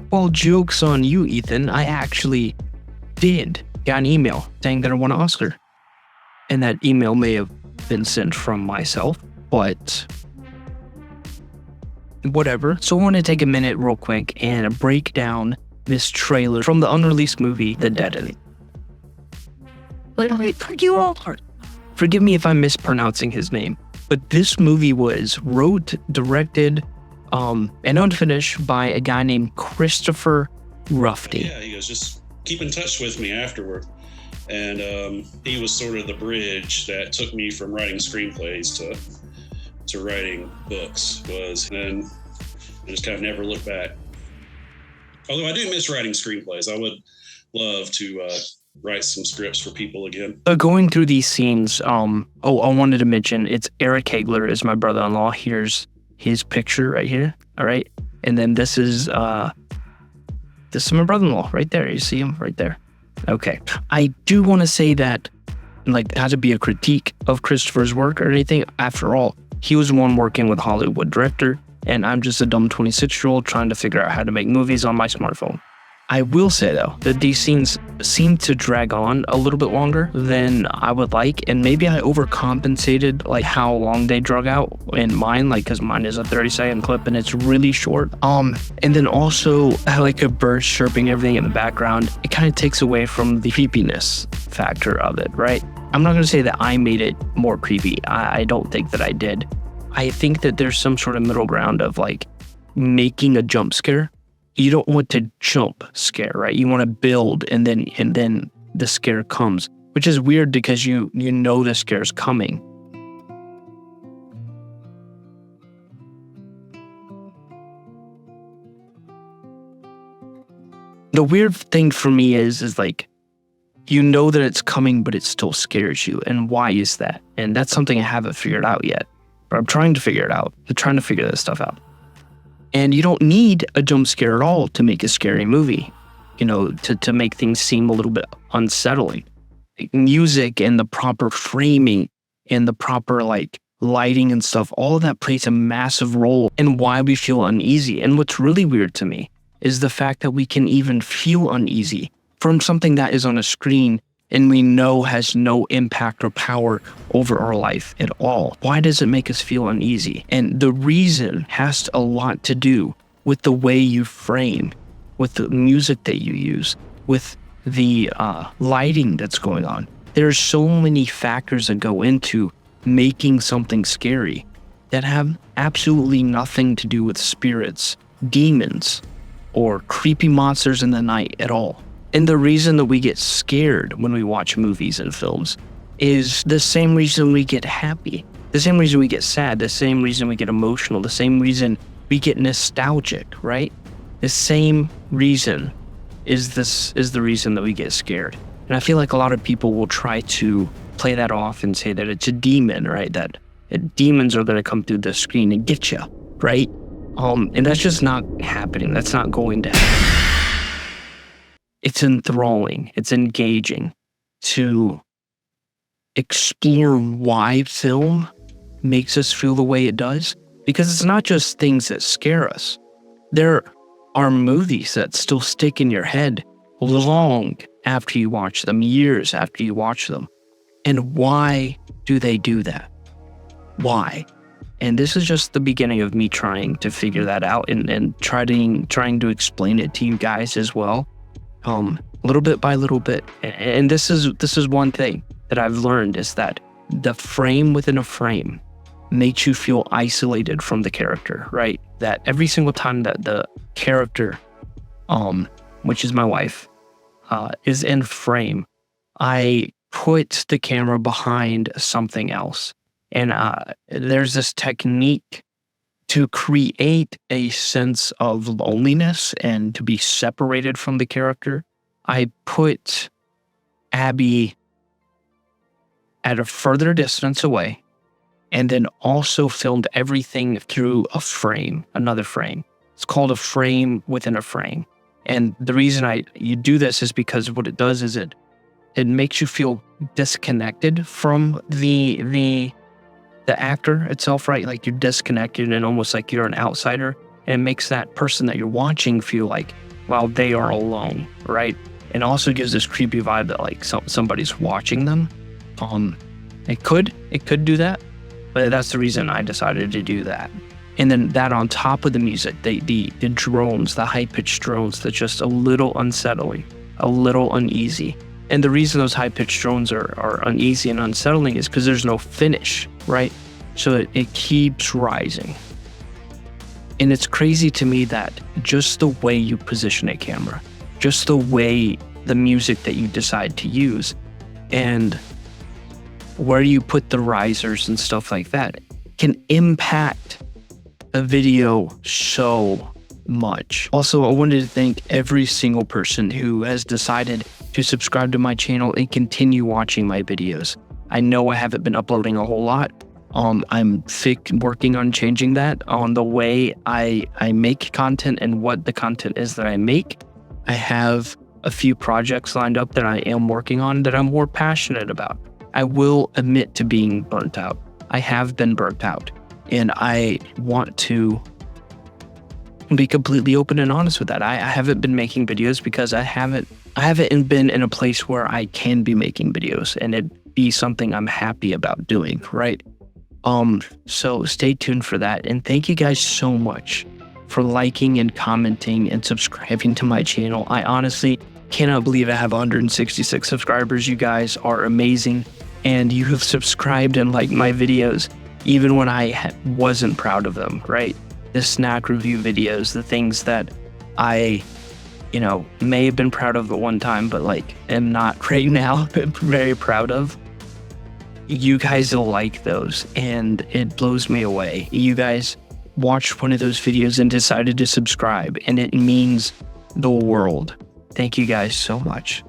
Well, joke's on you, Ethan. I actually did get an email saying that I won an Oscar. And that email may have been sent from myself, but whatever. So I want to take a minute real quick and break down this trailer from the unreleased movie, The Deadening. Forgive me if I'm mispronouncing his name, but this movie was wrote, directed, and unfinished by a guy named Kristopher Rufty. Yeah, he goes, just keep in touch with me afterward. And he was sort of the bridge that took me from writing screenplays to writing books. And I just kind of never looked back. Although I do miss writing screenplays. I would love to write some scripts for people again. Going through these scenes, I wanted to mention it's Erik Hagler is my brother-in-law. Here's his picture right here. All right. And then this is my brother-in-law right there. You see him right there. Okay. I do want to say that, like, not to be a critique of Kristopher's work or anything. After all, he was the one working with Hollywood director, and I'm just a dumb 26-year-old trying to figure out how to make movies on my smartphone. I will say, though, that these scenes seem to drag on a little bit longer than I would like, and maybe I overcompensated, like, how long they drug out in mine, like, because mine is a 30-second clip and it's really short. And then also, I like a bird chirping, everything in the background. It kind of takes away from the creepiness factor of it, right? I'm not going to say that I made it more creepy. I don't think that I did. I think that there's some sort of middle ground of, like, making a jump scare. You don't want to jump scare, right? You want to build and then the scare comes, which is weird because you know the scare's coming. The weird thing for me is like, you know that it's coming, but it still scares you. And why is that? And that's something I haven't figured out yet, but I'm trying to figure it out. I'm trying to figure this stuff out. And you don't need a jump scare at all to make a scary movie, to make things seem a little bit unsettling. Music and the proper framing and the proper, like, lighting and stuff, all of that plays a massive role in why we feel uneasy. And what's really weird to me is the fact that we can even feel uneasy from something that is on a screen and we know has no impact or power over our life at all. Why does it make us feel uneasy? And the reason has a lot to do with the way you frame, with the music that you use, with the lighting that's going on. There's so many factors that go into making something scary that have absolutely nothing to do with spirits, demons, or creepy monsters in the night at all. And the reason that we get scared when we watch movies and films is the same reason we get happy, the same reason we get sad, the same reason we get emotional, the same reason we get nostalgic, right? The same reason is the reason that we get scared. And I feel like a lot of people will try to play that off and say that it's a demon, right? That demons are going to come through the screen and get you, right? And that's just not happening. That's not going to happen. It's enthralling, it's engaging to explore why film makes us feel the way it does. Because it's not just things that scare us. There are movies that still stick in your head long after you watch them, years after you watch them. And why do they do that? Why? And this is just the beginning of me trying to figure that out and trying to explain it to you guys as well. Little bit by little bit. And this is one thing that I've learned is that the frame within a frame makes you feel isolated from the character, right? That every single time that the character, which is my wife, is in frame, I put the camera behind something else. And there's this technique to create a sense of loneliness and to be separated from the character. I put Abby at a further distance away and then also filmed everything through a frame, another frame. It's called a frame within a frame. And the reason you do this is because what it does is it makes you feel disconnected from the actor itself, right? Like you're disconnected and almost like you're an outsider. And it makes that person that you're watching feel like while they are alone, right? It also gives this creepy vibe that like somebody's watching them. It could do that, but that's the reason I decided to do that. And then that on top of the music, the drones, the high-pitched drones, that's just a little unsettling, a little uneasy. And the reason those high-pitched drones are uneasy and unsettling is because there's no finish, right? So it keeps rising. And it's crazy to me that just the way you position a camera, just the way the music that you decide to use, and where you put the risers and stuff like that can impact a video so much. Also, I wanted to thank every single person who has decided to subscribe to my channel and continue watching my videos. I know I haven't been uploading a whole lot. I'm working on changing that on the way I make content and what the content is that I make. I have a few projects lined up that I am working on that I'm more passionate about. I will admit to being burnt out. I have been burnt out, and I want to be completely open and honest with that. I haven't been making videos because I haven't been in a place where I can be making videos and it be something I'm happy about doing, right? So stay tuned for that. And thank you guys so much for liking and commenting and subscribing to my channel. I honestly cannot believe I have 166 subscribers. You guys are amazing. And you have subscribed and liked my videos, even when I wasn't proud of them, right? The snack review videos, the things that I, may have been proud of at one time, but like am not right now, very proud of. You guys will like those, and it blows me away. You guys watched one of those videos and decided to subscribe, and it means the world. Thank you guys so much.